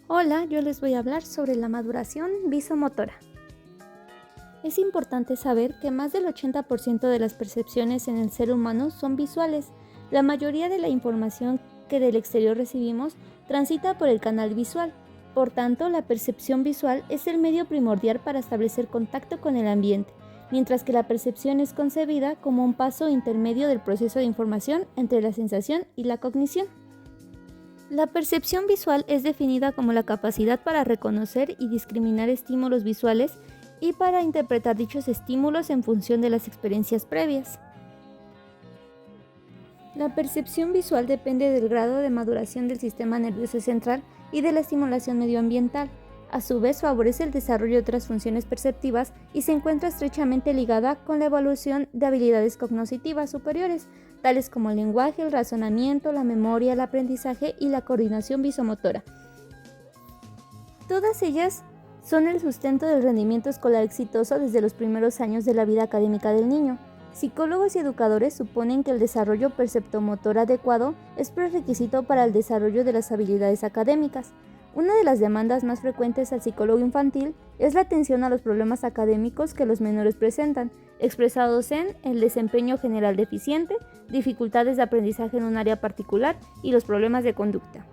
Hola, yo les voy a hablar sobre la maduración visomotora. Es importante saber que más del 80% de las percepciones en el ser humano son visuales. La mayoría de la información que del exterior recibimos transita por el canal visual. Por tanto, la percepción visual es el medio primordial para establecer contacto con el ambiente, mientras que la percepción es concebida como un paso intermedio del proceso de información entre la sensación y la cognición. La percepción visual es definida como la capacidad para reconocer y discriminar estímulos visuales y para interpretar dichos estímulos en función de las experiencias previas. La percepción visual depende del grado de maduración del sistema nervioso central y de la estimulación medioambiental. A su vez, favorece el desarrollo de otras funciones perceptivas y se encuentra estrechamente ligada con la evolución de habilidades cognitivas superiores, tales como el lenguaje, el razonamiento, la memoria, el aprendizaje y la coordinación visomotora. Todas ellas son el sustento del rendimiento escolar exitoso desde los primeros años de la vida académica del niño. Psicólogos y educadores suponen que el desarrollo perceptomotor adecuado es prerequisito para el desarrollo de las habilidades académicas. Una de las demandas más frecuentes al psicólogo infantil es la atención a los problemas académicos que los menores presentan, expresados en el desempeño general deficiente, dificultades de aprendizaje en un área particular y los problemas de conducta.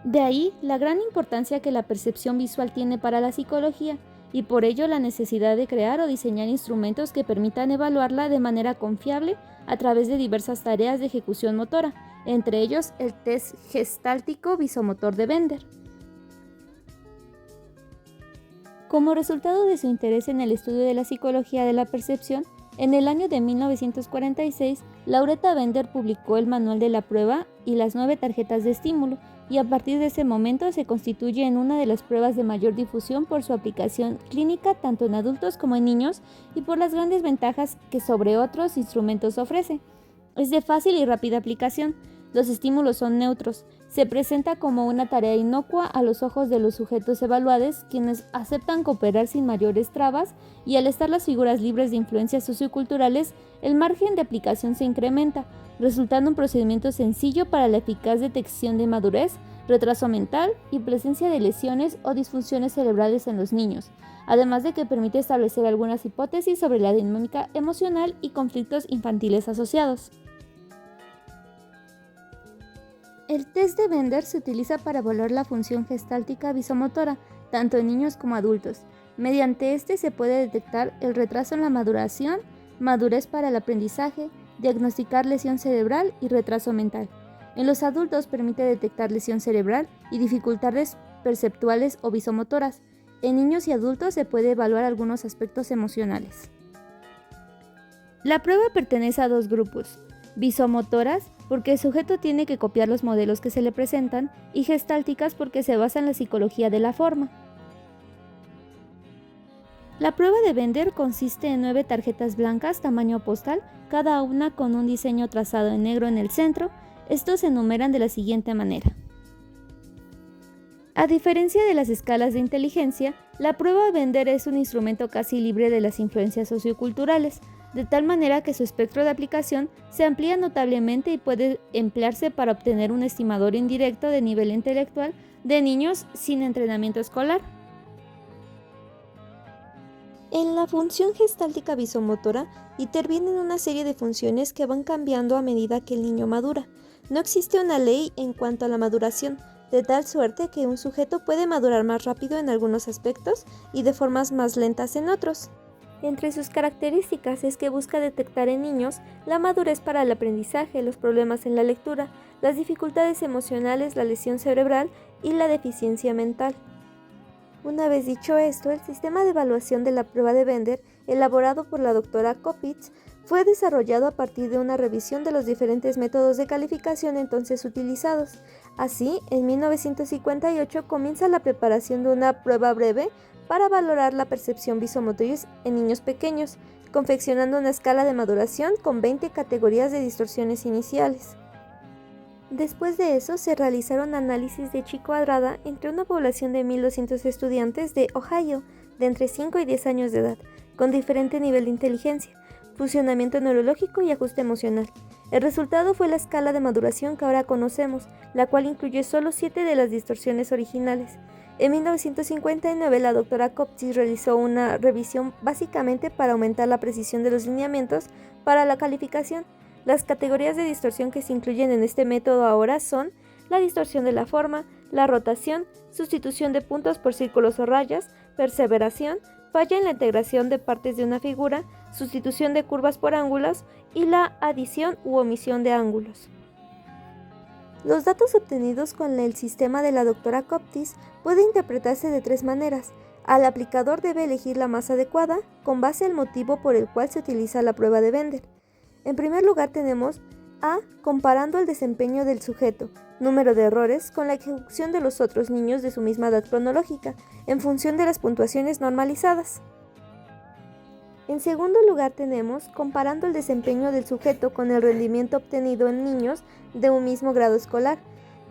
De ahí la gran importancia que la percepción visual tiene para la psicología, y por ello la necesidad de crear o diseñar instrumentos que permitan evaluarla de manera confiable a través de diversas tareas de ejecución motora, entre ellos el test gestáltico visomotor de Bender. Como resultado de su interés en el estudio de la psicología de la percepción, en el año de 1946, Lauretta Bender publicó el Manual de la Prueba y las 9 tarjetas de estímulo, y a partir de ese momento se constituye en una de las pruebas de mayor difusión por su aplicación clínica tanto en adultos como en niños y por las grandes ventajas que sobre otros instrumentos ofrece. Es de fácil y rápida aplicación. Los estímulos son neutros. Se presenta como una tarea inocua a los ojos de los sujetos evaluados, quienes aceptan cooperar sin mayores trabas, y al estar las figuras libres de influencias socioculturales, el margen de aplicación se incrementa, resultando un procedimiento sencillo para la eficaz detección de madurez, retraso mental y presencia de lesiones o disfunciones cerebrales en los niños, además de que permite establecer algunas hipótesis sobre la dinámica emocional y conflictos infantiles asociados. El test de Bender se utiliza para evaluar la función gestáltica visomotora, tanto en niños como adultos. Mediante este se puede detectar el retraso en la maduración, madurez para el aprendizaje, diagnosticar lesión cerebral y retraso mental. En los adultos permite detectar lesión cerebral y dificultades perceptuales o visomotoras. En niños y adultos se puede evaluar algunos aspectos emocionales. La prueba pertenece a 2 grupos: visomotoras, porque el sujeto tiene que copiar los modelos que se le presentan, y gestálticas, porque se basa en la psicología de la forma. La prueba de Bender consiste en 9 tarjetas blancas tamaño postal, cada una con un diseño trazado en negro en el centro. Estos se enumeran de la siguiente manera. A diferencia de las escalas de inteligencia, la prueba Bender es un instrumento casi libre de las influencias socioculturales, de tal manera que su espectro de aplicación se amplía notablemente y puede emplearse para obtener un estimador indirecto de nivel intelectual de niños sin entrenamiento escolar. En la función gestáltica visomotora intervienen una serie de funciones que van cambiando a medida que el niño madura. No existe una ley en cuanto a la maduración, de tal suerte que un sujeto puede madurar más rápido en algunos aspectos y de formas más lentas en otros. Entre sus características es que busca detectar en niños la madurez para el aprendizaje, los problemas en la lectura, las dificultades emocionales, la lesión cerebral y la deficiencia mental. Una vez dicho esto, el sistema de evaluación de la prueba de Bender, elaborado por la doctora Kopitz, fue desarrollado a partir de una revisión de los diferentes métodos de calificación entonces utilizados. Así, en 1958 comienza la preparación de una prueba breve para valorar la percepción visomotriz en niños pequeños, confeccionando una escala de maduración con 20 categorías de distorsiones iniciales. Después de eso, se realizaron análisis de chi cuadrada entre una población de 1.200 estudiantes de Ohio, de entre 5 y 10 años de edad, con diferente nivel de inteligencia. funcionamiento neurológico y ajuste emocional. El resultado fue la escala de maduración que ahora conocemos, la cual incluye solo 7 de las distorsiones originales. En 1959, la doctora Koptis realizó una revisión básicamente para aumentar la precisión de los lineamientos para la calificación. Las categorías de distorsión que se incluyen en este método ahora son la distorsión de la forma, la rotación, sustitución de puntos por círculos o rayas, perseveración, falla en la integración de partes de una figura, sustitución de curvas por ángulos y la adición u omisión de ángulos. Los datos obtenidos con el sistema de la doctora Koptis pueden interpretarse de 3 maneras. El aplicador debe elegir la más adecuada con base al motivo por el cual se utiliza la prueba de Bender. En primer lugar tenemos A. Comparando el desempeño del sujeto, número de errores, con la ejecución de los otros niños de su misma edad cronológica, en función de las puntuaciones normalizadas. En segundo lugar tenemos comparando el desempeño del sujeto con el rendimiento obtenido en niños de un mismo grado escolar.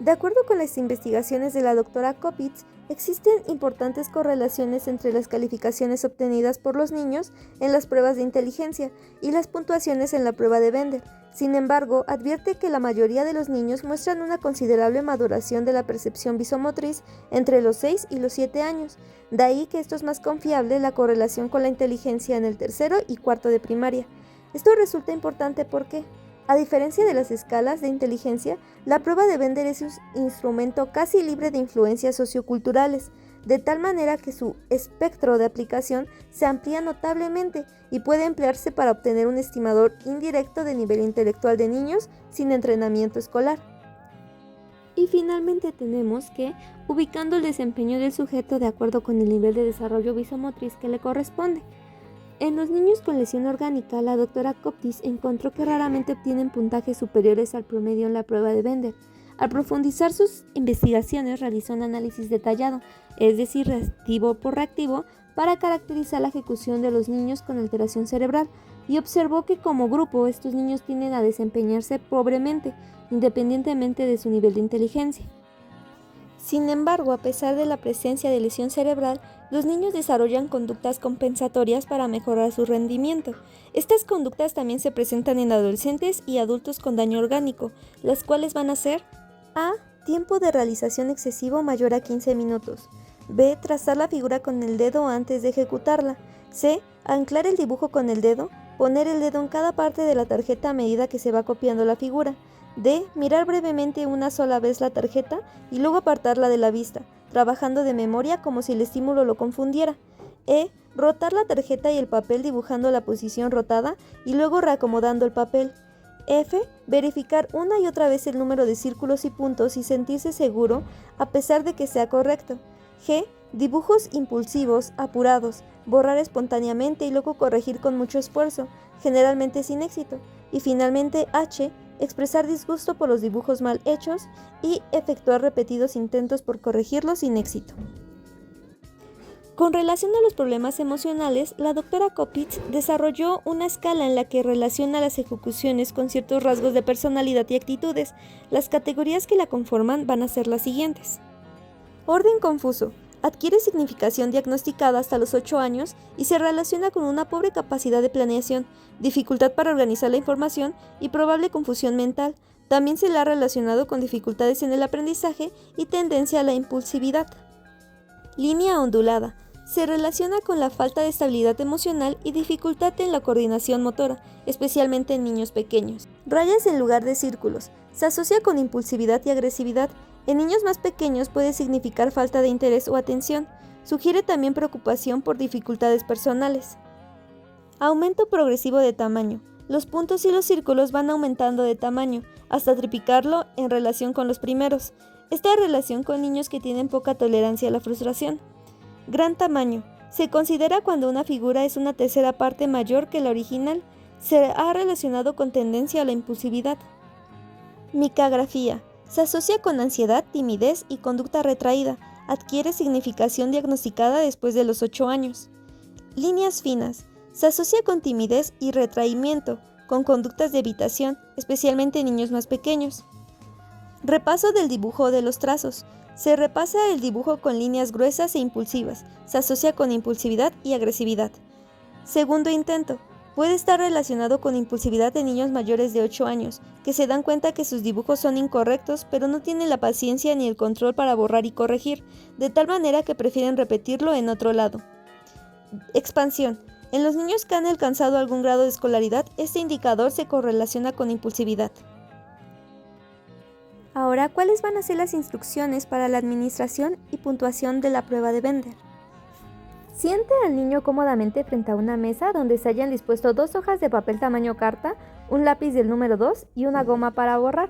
De acuerdo con las investigaciones de la doctora Kopits, existen importantes correlaciones entre las calificaciones obtenidas por los niños en las pruebas de inteligencia y las puntuaciones en la prueba de Bender. Sin embargo, advierte que la mayoría de los niños muestran una considerable maduración de la percepción visomotriz entre los 6 y los 7 años. De ahí que esto es más confiable la correlación con la inteligencia en el tercero y cuarto de primaria. Esto resulta importante porque, a diferencia de las escalas de inteligencia, la prueba de Bender es un instrumento casi libre de influencias socioculturales, de tal manera que su espectro de aplicación se amplía notablemente y puede emplearse para obtener un estimador indirecto de nivel intelectual de niños sin entrenamiento escolar. Y finalmente tenemos que, ubicando el desempeño del sujeto de acuerdo con el nivel de desarrollo visomotriz que le corresponde. En los niños con lesión orgánica, la doctora Koptis encontró que raramente obtienen puntajes superiores al promedio en la prueba de Bender. Al profundizar sus investigaciones, realizó un análisis detallado, es decir, reactivo por reactivo, para caracterizar la ejecución de los niños con alteración cerebral, y observó que como grupo estos niños tienden a desempeñarse pobremente, independientemente de su nivel de inteligencia. Sin embargo, a pesar de la presencia de lesión cerebral, los niños desarrollan conductas compensatorias para mejorar su rendimiento. Estas conductas también se presentan en adolescentes y adultos con daño orgánico, las cuales van a ser A. Tiempo de realización excesivo mayor a 15 minutos. B. Trazar la figura con el dedo antes de ejecutarla. C. Anclar el dibujo con el dedo. Poner el dedo en cada parte de la tarjeta a medida que se va copiando la figura. D. Mirar brevemente una sola vez la tarjeta y luego apartarla de la vista, trabajando de memoria como si el estímulo lo confundiera. E. Rotar la tarjeta y el papel dibujando la posición rotada y luego reacomodando el papel. F. Verificar una y otra vez el número de círculos y puntos y sentirse seguro a pesar de que sea correcto. G. Dibujos impulsivos, apurados, borrar espontáneamente y luego corregir con mucho esfuerzo, generalmente sin éxito. Y finalmente H. Expresar disgusto por los dibujos mal hechos y efectuar repetidos intentos por corregirlos sin éxito. Con relación a los problemas emocionales, la doctora Kopits desarrolló una escala en la que relaciona las ejecuciones con ciertos rasgos de personalidad y actitudes. Las categorías que la conforman van a ser las siguientes. Orden confuso. Adquiere significación diagnosticada hasta los 8 años y se relaciona con una pobre capacidad de planeación, dificultad para organizar la información y probable confusión mental. También se le ha relacionado con dificultades en el aprendizaje y tendencia a la impulsividad. Línea ondulada. Se relaciona con la falta de estabilidad emocional y dificultad en la coordinación motora, especialmente en niños pequeños. Rayas en lugar de círculos. Se asocia con impulsividad y agresividad. En niños más pequeños puede significar falta de interés o atención. Sugiere también preocupación por dificultades personales. Aumento progresivo de tamaño. Los puntos y los círculos van aumentando de tamaño, hasta triplicarlo en relación con los primeros. Esta relación con niños que tienen poca tolerancia a la frustración. Gran tamaño. Se considera cuando una figura es una tercera parte mayor que la original. Se ha relacionado con tendencia a la impulsividad. Micagrafía. Se asocia con ansiedad, timidez y conducta retraída. Adquiere significación diagnosticada después de los 8 años. Líneas finas. Se asocia con timidez y retraimiento, con conductas de evitación, especialmente en niños más pequeños. Repaso del dibujo de los trazos. Se repasa el dibujo con líneas gruesas e impulsivas. Se asocia con impulsividad y agresividad. Segundo intento. Puede estar relacionado con impulsividad de niños mayores de 8 años, que se dan cuenta que sus dibujos son incorrectos, pero no tienen la paciencia ni el control para borrar y corregir, de tal manera que prefieren repetirlo en otro lado. Expansión. En los niños que han alcanzado algún grado de escolaridad, este indicador se correlaciona con impulsividad. Ahora, ¿cuáles van a ser las instrucciones para la administración y puntuación de la prueba de Bender? Siente al niño cómodamente frente a una mesa donde se hayan dispuesto 2 hojas de papel tamaño carta, un lápiz del número 2 y una goma para borrar.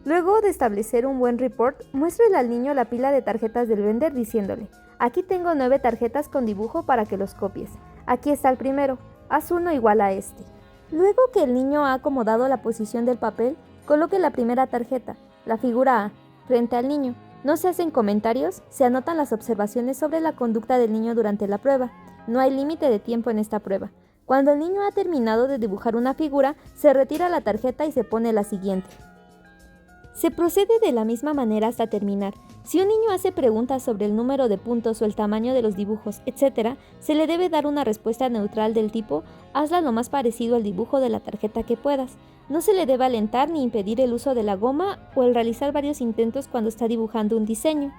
Luego de establecer un buen report, muéstrele al niño la pila de tarjetas del Bender diciéndole: aquí tengo 9 tarjetas con dibujo para que los copies. Aquí está el primero, haz uno igual a este. Luego que el niño ha acomodado la posición del papel, coloque la primera tarjeta, la figura A, frente al niño. No se hacen comentarios, se anotan las observaciones sobre la conducta del niño durante la prueba. No hay límite de tiempo en esta prueba. Cuando el niño ha terminado de dibujar una figura, se retira la tarjeta y se pone la siguiente. Se procede de la misma manera hasta terminar. Si un niño hace preguntas sobre el número de puntos o el tamaño de los dibujos, etc., se le debe dar una respuesta neutral del tipo: hazla lo más parecido al dibujo de la tarjeta que puedas. No se le debe alentar ni impedir el uso de la goma o el realizar varios intentos cuando está dibujando un diseño.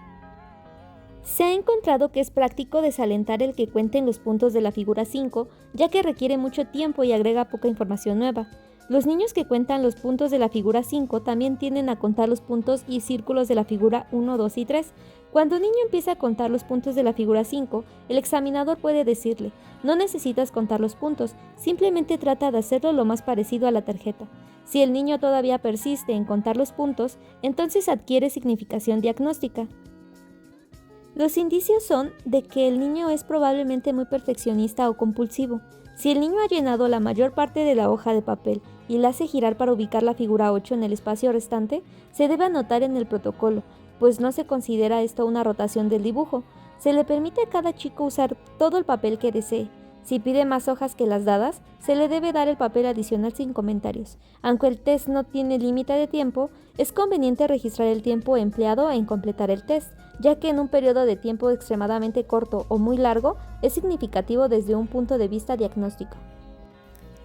Se ha encontrado que es práctico desalentar el que cuenten los puntos de la figura 5, ya que requiere mucho tiempo y agrega poca información nueva. Los niños que cuentan los puntos de la figura 5 también tienden a contar los puntos y círculos de la figura 1, 2 y 3. Cuando un niño empieza a contar los puntos de la figura 5, el examinador puede decirle: no necesitas contar los puntos, simplemente trata de hacerlo lo más parecido a la tarjeta. Si el niño todavía persiste en contar los puntos, entonces adquiere significación diagnóstica. Los indicios son de que el niño es probablemente muy perfeccionista o compulsivo. Si el niño ha llenado la mayor parte de la hoja de papel y la hace girar para ubicar la figura 8 en el espacio restante, se debe anotar en el protocolo, pues no se considera esto una rotación del dibujo. Se le permite a cada chico usar todo el papel que desee. Si pide más hojas que las dadas, se le debe dar el papel adicional sin comentarios. Aunque el test no tiene límite de tiempo, es conveniente registrar el tiempo empleado en completar el test, ya que en un periodo de tiempo extremadamente corto o muy largo es significativo desde un punto de vista diagnóstico.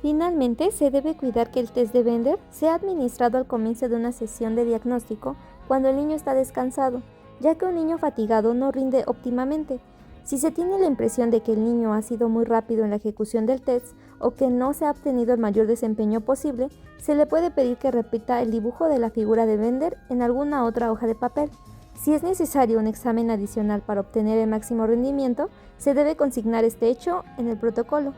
Finalmente, se debe cuidar que el test de Bender sea administrado al comienzo de una sesión de diagnóstico cuando el niño está descansado, ya que un niño fatigado no rinde óptimamente. Si se tiene la impresión de que el niño ha sido muy rápido en la ejecución del test o que no se ha obtenido el mayor desempeño posible, se le puede pedir que repita el dibujo de la figura de Bender en alguna otra hoja de papel. Si es necesario un examen adicional para obtener el máximo rendimiento, se debe consignar este hecho en el protocolo.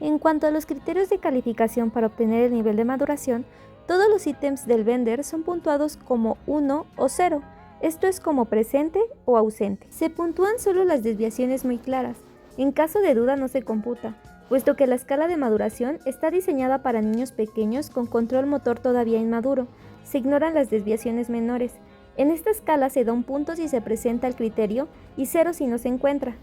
En cuanto a los criterios de calificación para obtener el nivel de maduración, todos los ítems del Bender son puntuados como 1 o 0. Esto es como presente o ausente. Se puntúan solo las desviaciones muy claras. En caso de duda no se computa, puesto que la escala de maduración está diseñada para niños pequeños con control motor todavía inmaduro. Se ignoran las desviaciones menores. En esta escala se da un punto si se presenta el criterio y 0 si no se encuentra.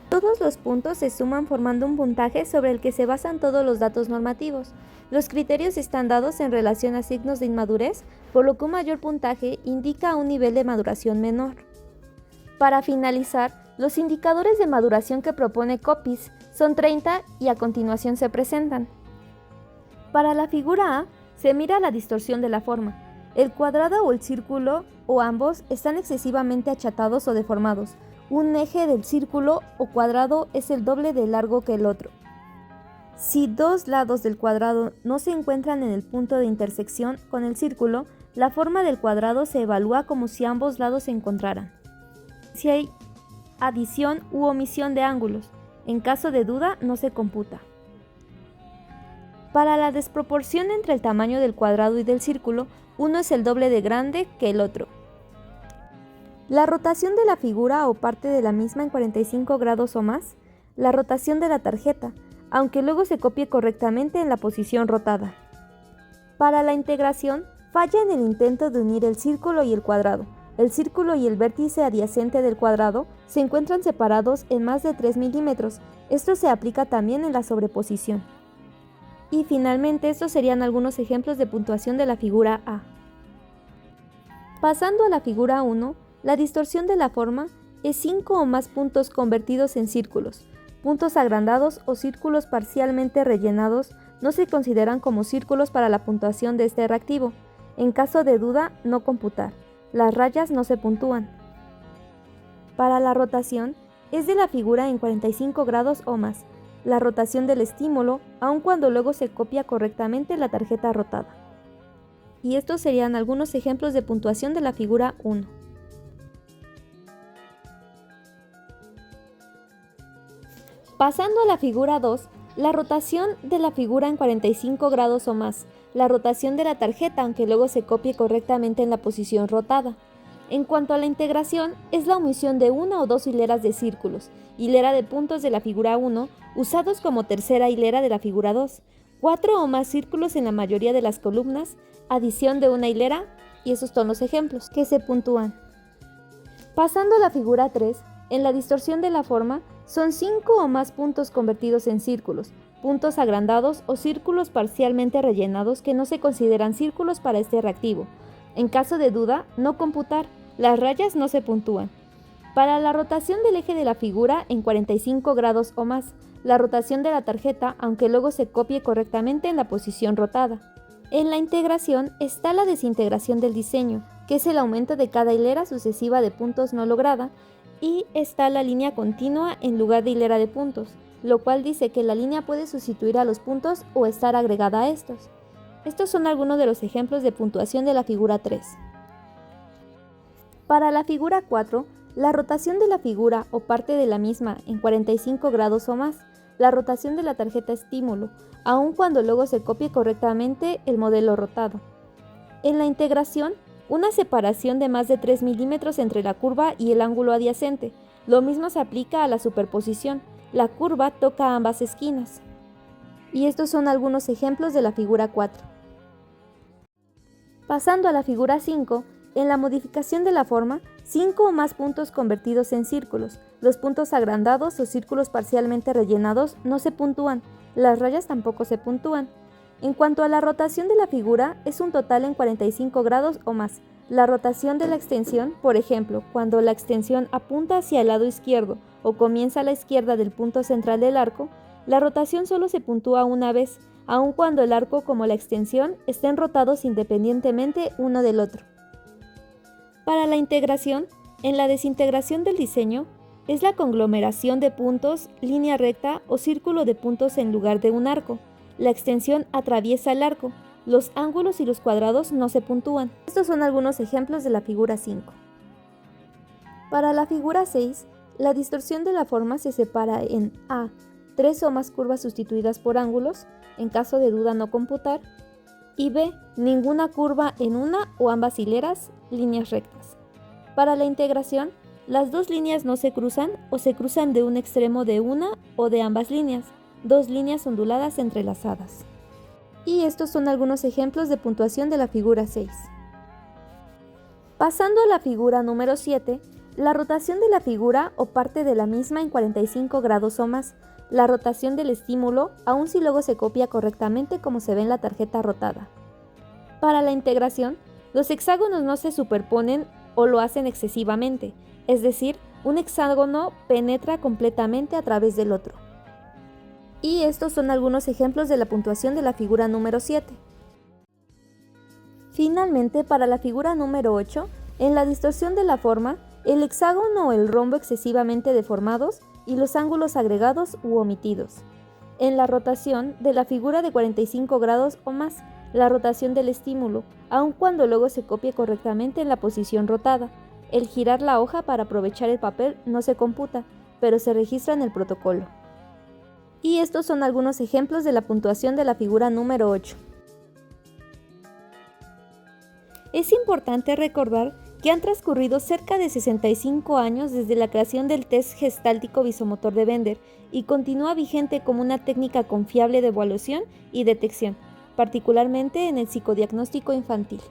Todos los puntos se suman formando un puntaje sobre el que se basan todos los datos normativos. Los criterios están dados en relación a signos de inmadurez, por lo que un mayor puntaje indica un nivel de maduración menor. Para finalizar, los indicadores de maduración que propone Coppes son 30 y a continuación se presentan. Para la figura A, se mira la distorsión de la forma. El cuadrado o el círculo, o ambos, están excesivamente achatados o deformados. Un eje del círculo o cuadrado es el doble de largo que el otro. Si dos lados del cuadrado no se encuentran en el punto de intersección con el círculo, la forma del cuadrado se evalúa como si ambos lados se encontraran. Si hay adición u omisión de ángulos, en caso de duda no se computa. Para la desproporción entre el tamaño del cuadrado y del círculo, uno es el doble de grande que el otro. La rotación de la figura o parte de la misma en 45 grados o más, la rotación de la tarjeta, aunque luego se copie correctamente en la posición rotada. Para la integración, falla en el intento de unir el círculo y el cuadrado. El círculo y el vértice adyacente del cuadrado se encuentran separados en más de 3 milímetros. Esto se aplica también en la sobreposición. Y finalmente, estos serían algunos ejemplos de puntuación de la figura A. Pasando a la figura 1, la distorsión de la forma es 5 o más puntos convertidos en círculos. puntos agrandados o círculos parcialmente rellenados no se consideran como círculos para la puntuación de este reactivo. En caso de duda, no computar. Las rayas no se puntúan. Para la rotación, es de la figura en 45 grados o más. La rotación del estímulo, aun cuando luego se copia correctamente la tarjeta rotada. Y estos serían algunos ejemplos de puntuación de la figura 1. Pasando a la figura 2, la rotación de la figura en 45 grados o más, la rotación de la tarjeta aunque luego se copie correctamente en la posición rotada. En cuanto a la integración, es la omisión de una o dos hileras de círculos, hilera de puntos de la figura 1, usados como tercera hilera de la figura 2, 4 o más círculos en la mayoría de las columnas, adición de una hilera, y esos son los ejemplos que se puntúan. Pasando a la figura 3, en la distorsión de la forma, son 5 o más puntos convertidos en círculos, puntos agrandados o círculos parcialmente rellenados que no se consideran círculos para este reactivo. En caso de duda, no computar, las rayas no se puntúan. Para la rotación del eje de la figura en 45 grados o más, la rotación de la tarjeta aunque luego se copie correctamente en la posición rotada. En la integración está la desintegración del diseño, que es el aumento de cada hilera sucesiva de puntos no lograda, y está la línea continua en lugar de hilera de puntos, lo cual dice que la línea puede sustituir a los puntos o estar agregada a estos. Estos son algunos de los ejemplos de puntuación de la figura 3. Para la figura 4, la rotación de la figura o parte de la misma en 45 grados o más, la rotación de la tarjeta estímulo, aun cuando luego se copie correctamente el modelo rotado. En la integración, una separación de más de 3 milímetros entre la curva y el ángulo adyacente. Lo mismo se aplica a la superposición. La curva toca ambas esquinas. Y estos son algunos ejemplos de la figura 4. Pasando a la figura 5, en la modificación de la forma, 5 o más puntos convertidos en círculos. Los puntos agrandados o círculos parcialmente rellenados no se puntúan. Las rayas tampoco se puntúan. En cuanto a la rotación de la figura, es un total en 45 grados o más. La rotación de la extensión, por ejemplo, cuando la extensión apunta hacia el lado izquierdo o comienza a la izquierda del punto central del arco, la rotación solo se puntúa una vez, aun cuando el arco como la extensión estén rotados independientemente uno del otro. Para la integración, en la desintegración del diseño, es la conglomeración de puntos, línea recta o círculo de puntos en lugar de un arco. La extensión atraviesa el arco. Los ángulos y los cuadrados no se puntúan. Estos son algunos ejemplos de la figura 5. Para la figura 6, la distorsión de la forma se separa en A. 3 o más curvas sustituidas por ángulos, en caso de duda no computar, y B. Ninguna curva en una o ambas hileras, líneas rectas. Para la integración, las dos líneas no se cruzan o se cruzan de un extremo de una o de ambas líneas, dos líneas onduladas entrelazadas. Y estos son algunos ejemplos de puntuación de la figura 6. Pasando a la figura número 7, la rotación de la figura o parte de la misma en 45 grados o más, la rotación del estímulo, aun si luego se copia correctamente como se ve en la tarjeta rotada. Para la integración, los hexágonos no se superponen o lo hacen excesivamente, es decir, un hexágono penetra completamente a través del otro. Y estos son algunos ejemplos de la puntuación de la figura número 7. Finalmente, para la figura número 8, en la distorsión de la forma, el hexágono o el rombo excesivamente deformados y los ángulos agregados u omitidos. En la rotación de la figura de 45 grados o más, la rotación del estímulo, aun cuando luego se copie correctamente en la posición rotada. El girar la hoja para aprovechar el papel no se computa, pero se registra en el protocolo. Y estos son algunos ejemplos de la puntuación de la figura número 8. Es importante recordar que han transcurrido cerca de 65 años desde la creación del test gestáltico visomotor de Bender y continúa vigente como una técnica confiable de evaluación y detección, particularmente en el psicodiagnóstico infantil.